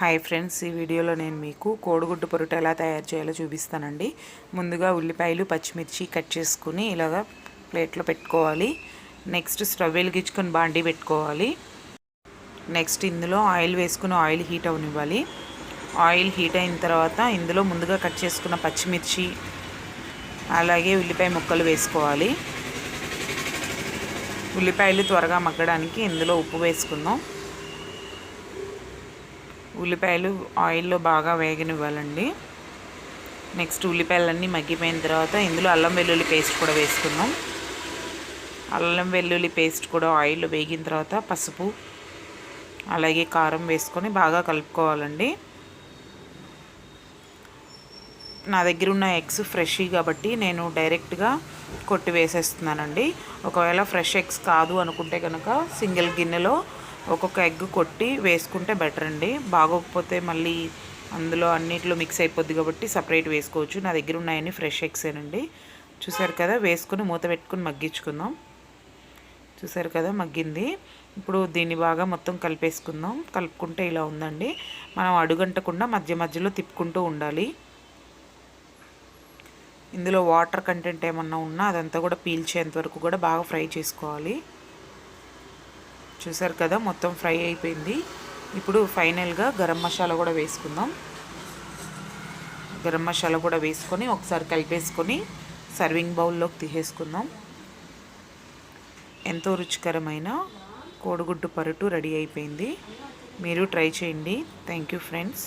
Hi friends, ఈ వీడియోలో నేను మీకు కోడిగుడ్డు పొరుట ఎలా తయారు చేయాలో చూపిస్తానండి. ముందుగా ఉల్లిపాయలు పచ్చిమిర్చి కట్ చేసుకుని ఇలాగా ప్లేట్లో పెట్టుకోవాలి. నెక్స్ట్ స్టవ్ వెలిగించుకొని బాండీ పెట్టుకోవాలి. నెక్స్ట్ ఇందులో ఆయిల్ వేసుకుని ఆయిల్ హీట్ అవనివ్వాలి. ఆయిల్ హీట్ అయిన తర్వాత ఇందులో ముందుగా కట్ చేసుకున్న పచ్చిమిర్చి అలాగే ఉల్లిపాయ ముక్కలు వేసుకోవాలి. ఉల్లిపాయలు త్వరగా మగ్గడానికి ఇందులో ఉప్పు వేసుకుందాం. ఉల్లిపాయలు ఆయిల్లో బాగా వేగనివ్వాలండి. నెక్స్ట్ ఉల్లిపాయలన్నీ మగ్గిపోయిన తర్వాత ఇందులో అల్లం వెల్లుల్లి పేస్ట్ కూడా వేసుకుందాం. అల్లం వెల్లుల్లి పేస్ట్ కూడా ఆయిల్లో వేగిన తర్వాత పసుపు అలాగే కారం వేసుకొని బాగా కలుపుకోవాలండి. నా దగ్గర ఉన్న ఎగ్స్ ఫ్రెష్ కాబట్టి నేను డైరెక్ట్గా కొట్టి వేసేస్తున్నానండి. ఒకవేళ ఫ్రెష్ ఎగ్స్ కాదు అనుకుంటే కనుక సింగిల్ గిన్నెలో ఒక్కొక్క ఎగ్ కొట్టి వేసుకుంటే బెటర్ అండి. బాగోకపోతే మళ్ళీ అందులో అన్నిట్లో మిక్స్ అయిపోద్ది కాబట్టి సపరేట్ వేసుకోవచ్చు. నా దగ్గర ఉన్నాయని ఫ్రెష్ ఎగ్సేనండి. చూసారు కదా, వేసుకుని మూత పెట్టుకుని మగ్గించుకుందాం. చూసారు కదా, మగ్గింది. ఇప్పుడు దీన్ని బాగా మొత్తం కలిపేసుకుందాం. కలుపుకుంటే ఇలా ఉందండి. మనం అడుగంటకుండా మధ్య మధ్యలో తిప్పుకుంటూ ఉండాలి. ఇందులో వాటర్ కంటెంట్ ఏమన్నా ఉన్నా అదంతా కూడా పీల్చేంత వరకు కూడా బాగా ఫ్రై చేసుకోవాలి. చూసారు కదా, మొత్తం ఫ్రై అయిపోయింది. ఇప్పుడు ఫైనల్గా గరం మసాలా కూడా వేసుకుందాం. గరం మసాలా కూడా వేసుకొని ఒకసారి కలిపేసుకొని సర్వింగ్ బౌల్లోకి తీసేసుకుందాం. ఎంతో రుచికరమైన కోడిగుడ్డు పరుటు రెడీ అయిపోయింది. మీరు ట్రై చేయండి. Thank you friends.